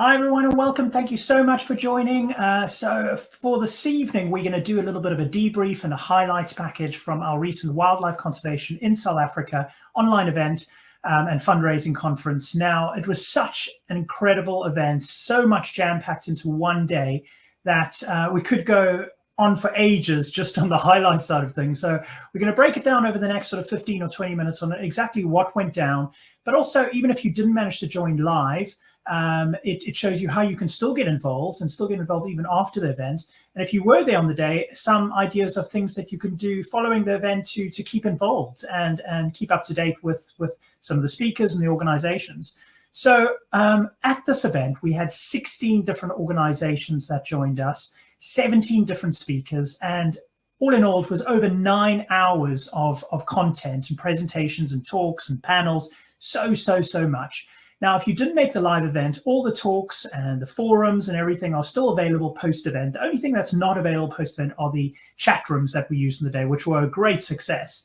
Hi everyone and welcome. Thank you so much for joining. So for this evening, we're going to do a little bit of a debrief and a highlights package from our recent Wildlife Conservation in South Africa online event and fundraising conference. Now, it was such an incredible event, so much jam-packed into one day that we could go on for ages just on the highlight side of things. So we're going to break it down over the next sort of 15 or 20 minutes on exactly what went down. But also, even if you didn't manage to join live, it shows you how you can still get involved and still get involved even after the event. And if you were there on the day, some ideas of things that you can do following the event to keep involved and keep up to date with some of the speakers and the organizations. So at this event, we had 16 different organizations that joined us, 17 different speakers, and all in all, it was over 9 hours of content and presentations and talks and panels, so much. Now, if you didn't make the live event, all the talks and the forums and everything are still available post-event. The only thing that's not available post-event are the chat rooms that we used in the day, which were a great success.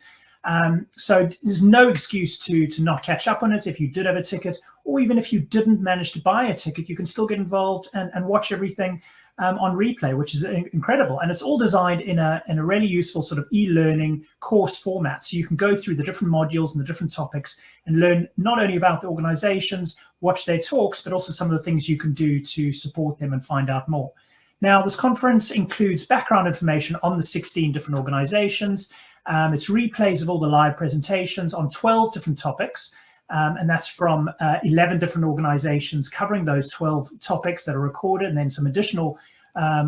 So there's no excuse to not catch up on it if you did have a ticket, or even if you didn't manage to buy a ticket, you can still get involved and watch everything on replay, which is incredible. And it's all designed in a really useful sort of e-learning course format. So you can go through the different modules and the different topics and learn not only about the organizations, watch their talks, but also some of the things you can do to support them and find out more. Now, this conference includes background information on the 16 different organizations. It's replays of all the live presentations on 12 different topics. And that's from 11 different organizations covering those 12 topics that are recorded, and then some additional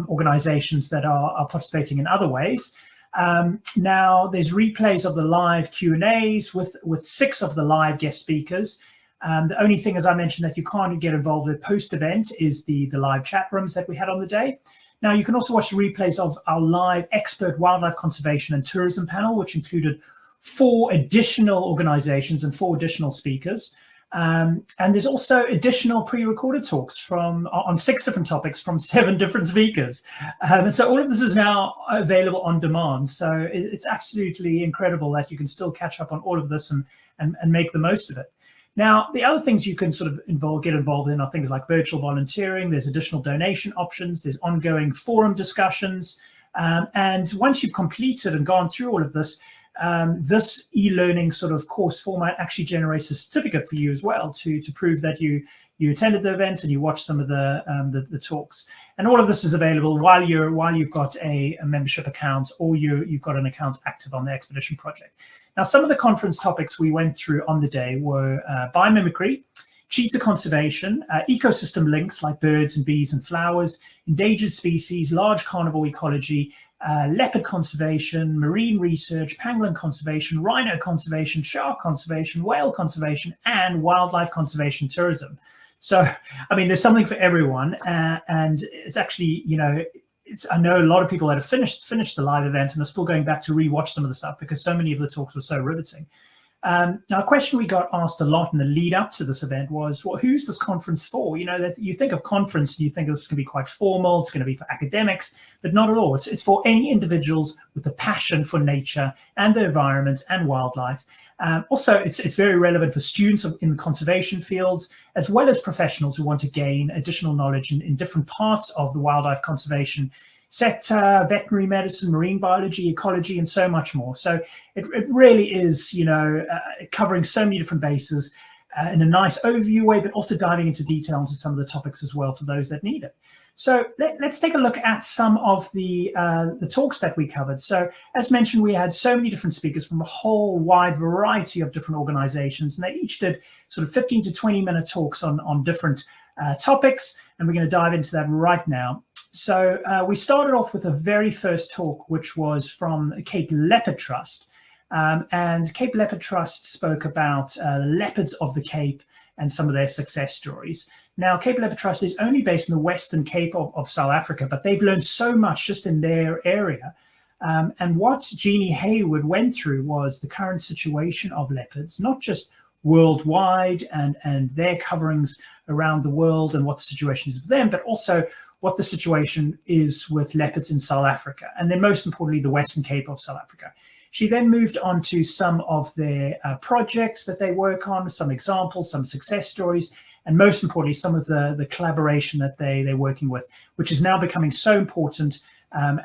organizations that are participating in other ways. Now, there's replays of the live Q&As with 6 of the live guest speakers. The only thing, as I mentioned, that you can't get involved with post-event is the live chat rooms that we had on the day. Now, you can also watch the replays of our live expert wildlife conservation and tourism panel, which included 4 additional organizations and 4 additional speakers. And there's also additional pre-recorded talks on 6 different topics from 7 different speakers. And so all of this is now available on demand. So it's absolutely incredible that you can still catch up on all of this and make the most of it. Now, the other things you can sort of get involved in are things like virtual volunteering. There's additional donation options. There's ongoing forum discussions. And once you've completed and gone through all of this, this e-learning sort of course format actually generates a certificate for you as well to prove that you attended the event and you watched some of the talks. And all of this is available while you've got a membership account or you've got an account active on the Expedition Project. Now, some of the conference topics we went through on the day were biomimicry, cheetah conservation, ecosystem links like birds and bees and flowers, endangered species, large carnivore ecology, leopard conservation, marine research, pangolin conservation, rhino conservation, shark conservation, whale conservation, and wildlife conservation tourism. So, I mean, there's something for everyone. And it's actually, I know a lot of people that have finished the live event and are still going back to rewatch some of the stuff because so many of the talks were so riveting. Now, a question we got asked a lot in the lead up to this event was, well, who's this conference for? You think of conference and you think this is going to be quite formal, it's going to be for academics, but not at all. It's for any individuals with a passion for nature and the environment and wildlife. Also, it's very relevant for students in the conservation fields, as well as professionals who want to gain additional knowledge in different parts of the wildlife conservation sector, veterinary medicine, marine biology, ecology, and so much more. So it really is, covering so many different bases in a nice overview way, but also diving into detail into some of the topics as well for those that need it. So let's take a look at some of the talks that we covered. So as mentioned, we had so many different speakers from a whole wide variety of different organizations, and they each did sort of 15 to 20-minute talks on different topics, and we're going to dive into that right now. So we started off with a very first talk, which was from Cape Leopard Trust. And Cape Leopard Trust spoke about leopards of the Cape and some of their success stories. Now, Cape Leopard Trust is only based in the Western Cape of South Africa, but they've learned so much just in their area. And what Jeannie Hayward went through was the current situation of leopards, not just worldwide and their coverings around the world and what the situation is with them, but also what the situation is with leopards in South Africa, and then most importantly, the Western Cape of South Africa. She then moved on to some of their projects that they work on, some examples, some success stories, and most importantly, some of the collaboration that they're working with, which is now becoming so important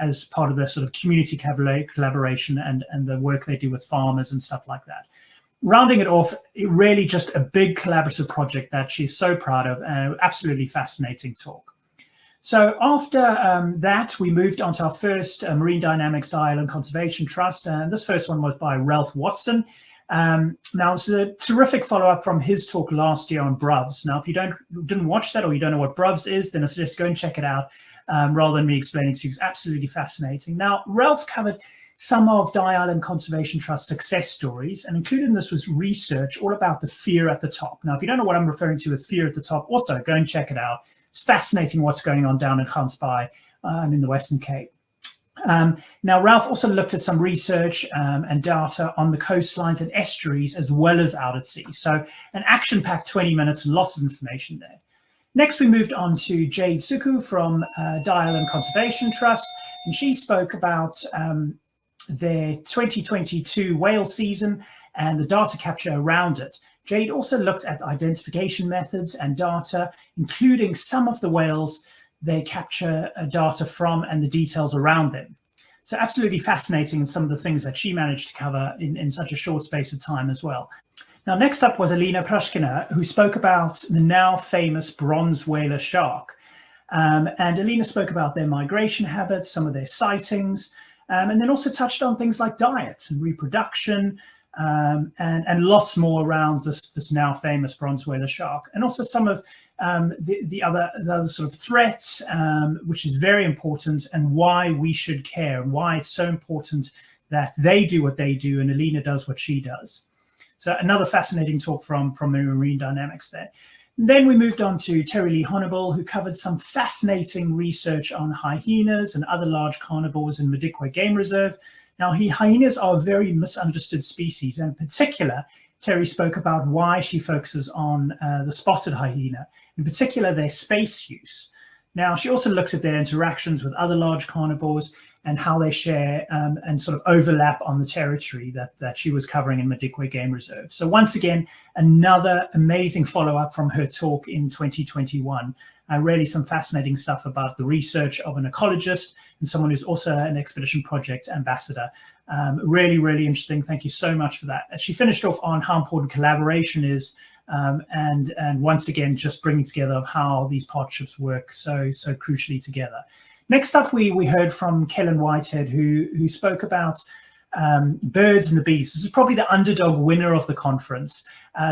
as part of the sort of community collaboration and the work they do with farmers and stuff like that. Rounding it off, really just a big collaborative project that she's so proud of, and absolutely fascinating talk. So after that, we moved on to our first Marine Dynamics Dial and Conservation Trust, and this first one was by Ralph Watson. Now, it's a terrific follow-up from his talk last year on BRUVs. Now, if you didn't watch that or you don't know what BRUVs is, then I suggest go and check it out rather than me explaining to you. It's absolutely fascinating. Now, Ralph covered some of Dial and Conservation Trust success stories, and included in this was research all about the fear at the top. Now, if you don't know what I'm referring to with fear at the top, also go and check it out. It's fascinating what's going on down in Gansbaai in the Western Cape. Now, Ralph also looked at some research and data on the coastlines and estuaries as well as out at sea. So an action-packed 20 minutes, lots of information there. Next, we moved on to Jade Suku from Dial and Conservation Trust, and she spoke about their 2022 whale season and the data capture around it. Jade also looked at identification methods and data, including some of the whales they capture data from and the details around them. So absolutely fascinating, and some of the things that she managed to cover in such a short space of time as well. Now, next up was Alina Prashkina, who spoke about the now famous bronze whaler shark. And Alina spoke about their migration habits, some of their sightings, and then also touched on things like diet and reproduction, and lots more around this now famous bronze whaler shark, and also some of the other sort of threats, which is very important, and why we should care, and why it's so important that they do what they do and Alina does what she does. So another fascinating talk from Marine Dynamics there. Then we moved on to Terry Lee Honorable, who covered some fascinating research on hyenas and other large carnivores in Madikwe Game Reserve. Now, hyenas are a very misunderstood species, and in particular, Terry spoke about why she focuses on the spotted hyena, in particular their space use. Now, she also looks at their interactions with other large carnivores and how they share and sort of overlap on the territory that she was covering in Madikwe Game Reserve. So once again, another amazing follow-up from her talk in 2021. Really some fascinating stuff about the research of an ecologist and someone who's also an expedition project ambassador. Really, really interesting. Thank you so much for that. She finished off on how important collaboration is, and once again, just bringing together of how these partnerships work so crucially together. Next up, we heard from Kellen Whitehead, who spoke about birds and the bees. This is probably the underdog winner of the conference,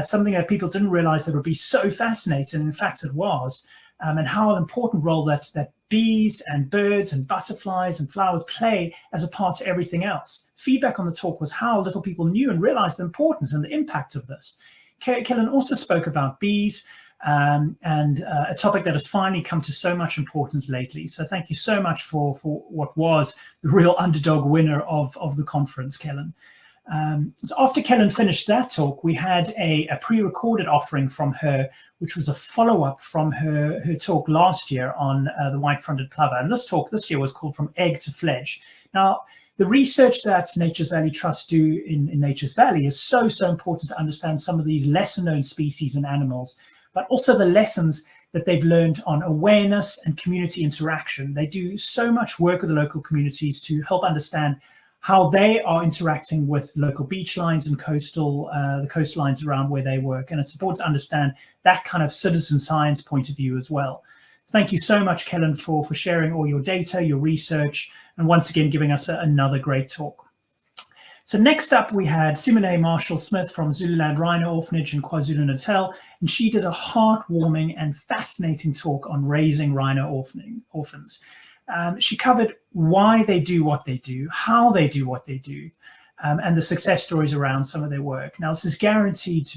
something that people didn't realize that would be so fascinating. In fact, it was, and how an important role that bees and birds and butterflies and flowers play as a part to everything else. Feedback on the talk was how little people knew and realized the importance and the impact of this. Kellen also spoke about bees, and a topic that has finally come to so much importance lately. So thank you so much for what was the real underdog winner of the conference, Kellen. So after Kellen finished that talk, we had a pre-recorded offering from her, which was a follow-up from her talk last year on the white-fronted plover. And this talk this year was called From Egg to Fledge. Now, the research that Nature's Valley Trust do in Nature's Valley is so important to understand some of these lesser-known species and animals, but also the lessons that they've learned on awareness and community interaction. They do so much work with the local communities to help understand how they are interacting with local beach lines and the coastlines around where they work. And it's important to understand that kind of citizen science point of view as well. Thank you so much, Kellen, for sharing all your data, your research, and once again, giving us another great talk. So next up, we had Simone Marshall-Smith from Zululand Rhino Orphanage in KwaZulu-Natal, and she did a heartwarming and fascinating talk on raising rhino orphans. She covered why they do what they do, how they do what they do, and the success stories around some of their work. Now, this is guaranteed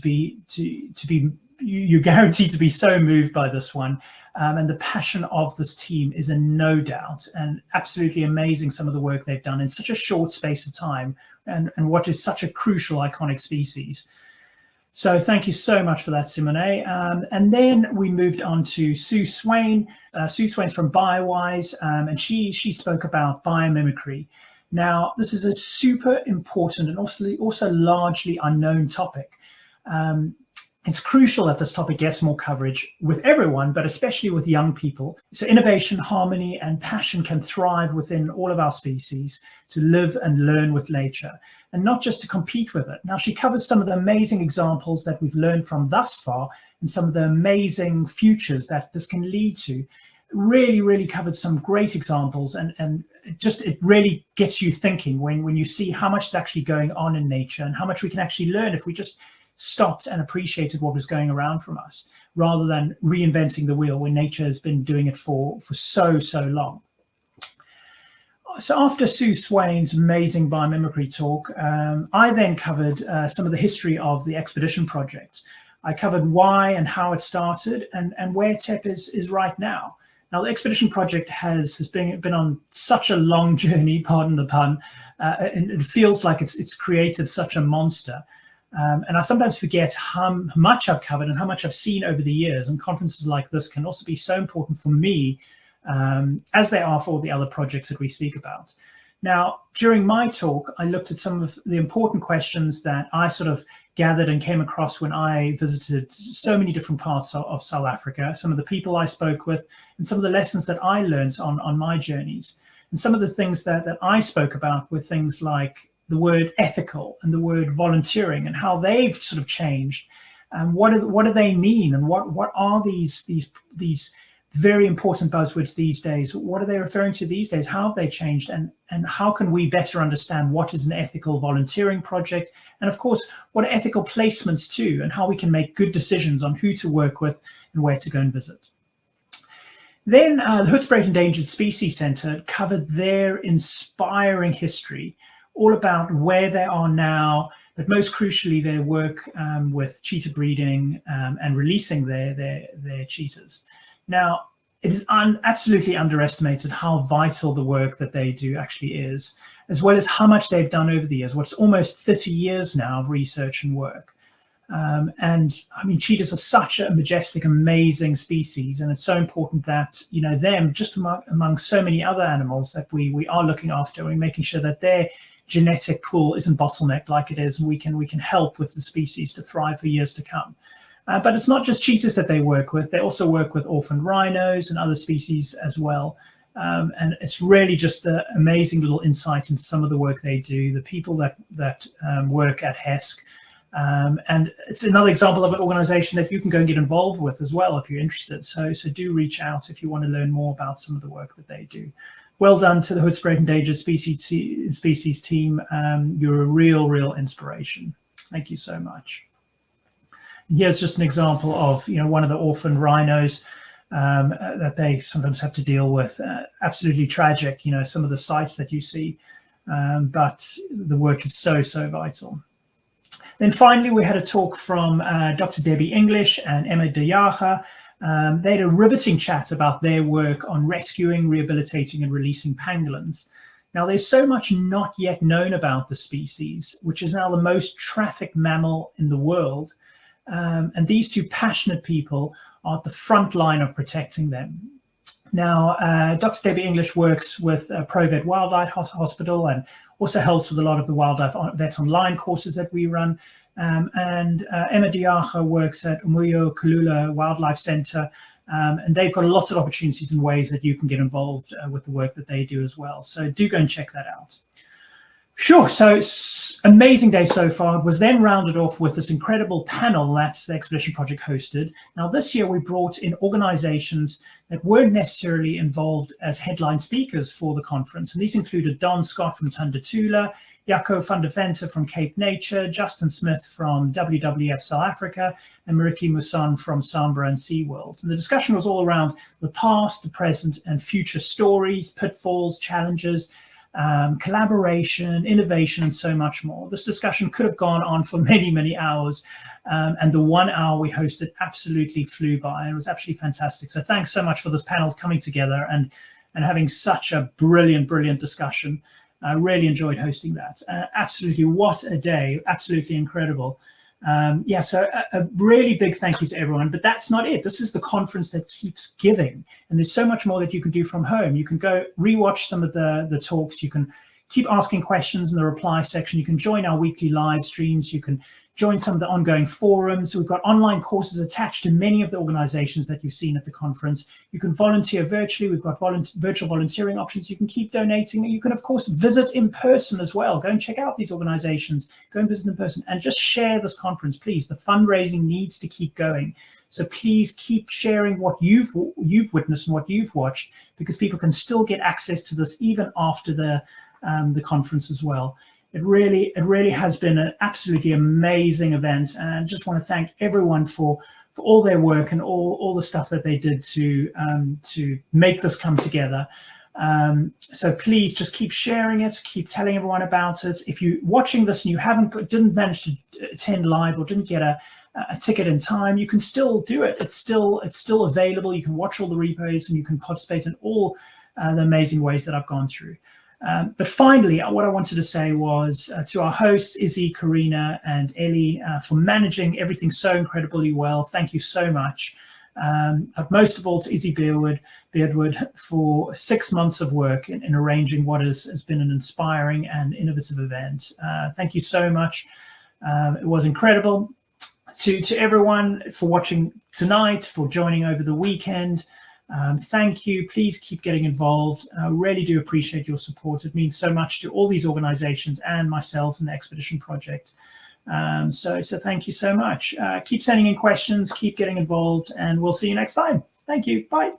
you're guaranteed to be so moved by this one, and the passion of this team is a no doubt, and absolutely amazing some of the work they've done in such a short space of time, and what is such a crucial iconic species. So thank you so much for that, Simone. And then we moved on to Sue Swain. Sue Swain's from BioWise, and she spoke about biomimicry. Now, this is a super important and also largely unknown topic. It's crucial that this topic gets more coverage with everyone, but especially with young people. So innovation, harmony, and passion can thrive within all of our species to live and learn with nature, and not just to compete with it. Now, she covers some of the amazing examples that we've learned from thus far and some of the amazing futures that this can lead to. Really covered some great examples, and it really gets you thinking when you see how much is actually going on in nature and how much we can actually learn if we just stopped and appreciated what was going around from us, rather than reinventing the wheel when nature has been doing it for so long. So after Sue Swain's amazing biomimicry talk, I then covered some of the history of the expedition project. I covered why and how it started and where TEP is right now. Now, the expedition project has been on such a long journey, pardon the pun, and it feels like it's created such a monster. And I sometimes forget how much I've covered and how much I've seen over the years. And conferences like this can also be so important for me, as they are for the other projects that we speak about. Now, during my talk, I looked at some of the important questions that I sort of gathered and came across when I visited so many different parts of South Africa, some of the people I spoke with, and some of the lessons that I learned on my journeys. And some of the things that I spoke about were things like the word ethical and the word volunteering and how they've sort of changed. And what do they mean? And what are these very important buzzwords these days? What are they referring to these days? How have they changed? And how can we better understand what is an ethical volunteering project? And of course, what are ethical placements too, and how we can make good decisions on who to work with and where to go and visit. Then the Hoedspruit Endangered Species Centre covered their inspiring history, all about where they are now, but most crucially their work with cheetah breeding and releasing their cheetahs. Now, it is absolutely underestimated how vital the work that they do actually is, as well as how much they've done over the years. What's almost 30 years now of research and work. And I mean, cheetahs are such a majestic, amazing species, and it's so important that, you know, them, just among so many other animals that we are looking after, we're making sure that their genetic pool isn't bottlenecked like it is, and we can help with the species to thrive for years to come. But it's not just cheetahs that they work with. They also work with orphaned rhinos and other species as well. And it's really just an amazing little insight into some of the work they do, the people that work at HESC. And it's another example of an organization that you can go and get involved with as well if you're interested. So do reach out if you want to learn more about some of the work that they do. Well done to the Hoedspruit Endangered Species team. You're a real inspiration. Thank you so much. Here's just an example of, you know, one of the orphaned rhinos that they sometimes have to deal with. Absolutely tragic, you know, some of the sights that you see, but the work is so vital. Then finally, we had a talk from Dr. Debbie English and Emma de Jager. They had a riveting chat about their work on rescuing, rehabilitating, and releasing pangolins. Now, there's so much not yet known about the species, which is now the most trafficked mammal in the world. And these two passionate people are at the front line of protecting them. Now, Dr. Debbie English works with ProVet Wildlife Hospital and also helps with a lot of the Wildlife Vet Online courses that we run. And Emma de Jager works at Umuyo Kalula Wildlife Center. And they've got lots of opportunities and ways that you can get involved with the work that they do as well. So do go and check that out. Sure. So amazing day so far. It was then rounded off with this incredible panel that the Expedition Project hosted. Now, this year we brought in organizations that weren't necessarily involved as headline speakers for the conference. And these included Don Scott from Tundutula, Jaco van der Vente from Cape Nature, Justin Smith from WWF South Africa, and Mariki Musan from Sambra and SeaWorld. And the discussion was all around the past, the present, and future stories, pitfalls, challenges, collaboration, innovation, and so much more. This discussion could have gone on for many hours, and the 1 hour we hosted absolutely flew by, and it was absolutely fantastic. So thanks so much for this panel coming together and having such a brilliant discussion. I really enjoyed hosting that. Absolutely, what a day, absolutely incredible. Yeah, so a really big thank you to everyone, but that's not it. This is the conference that keeps giving, and there's so much more that you can do from home. You can go rewatch some of the talks. You can keep asking questions in the reply section. You can join our weekly live streams. You can join some of the ongoing forums. We've got online courses attached to many of the organizations that you've seen at the conference. You can volunteer virtually. We've got virtual volunteering options. You can keep donating. You can, of course, visit in person as well. Go and check out these organizations. Go and visit in person and just share this conference, please. The fundraising needs to keep going. So please keep sharing what you've witnessed and what you've watched, because people can still get access to this even after the conference as well. It really has been an absolutely amazing event, and I just want to thank everyone for all their work and all the stuff that they did to make this come together. So please just keep sharing it, keep telling everyone about it. If you're watching this and you didn't manage to attend live or didn't get a ticket in time, you can still do it. It's still available. You can watch all the replays and you can participate in all the amazing ways that I've gone through. But finally, what I wanted to say was to our hosts, Izzy, Karina, and Ellie, for managing everything so incredibly well. Thank you so much. But most of all, to Izzy Beardwood for 6 months of work in arranging what has been an inspiring and innovative event. Thank you so much. It was incredible. To everyone for watching tonight, for joining over the weekend. Thank you. Please keep getting involved. I really do appreciate your support. It means so much to all these organizations and myself and the Expedition Project. So thank you so much. Keep sending in questions, keep getting involved, and we'll see you next time. Thank you. Bye.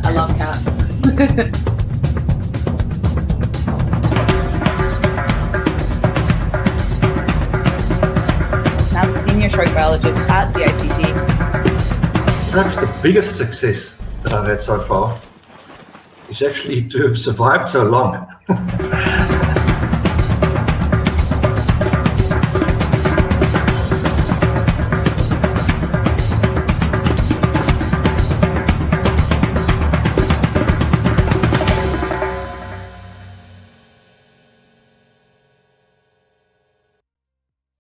I love cat. Now the senior shark biologist at the ICT. Perhaps the biggest success that I've had so far is actually to have survived so long.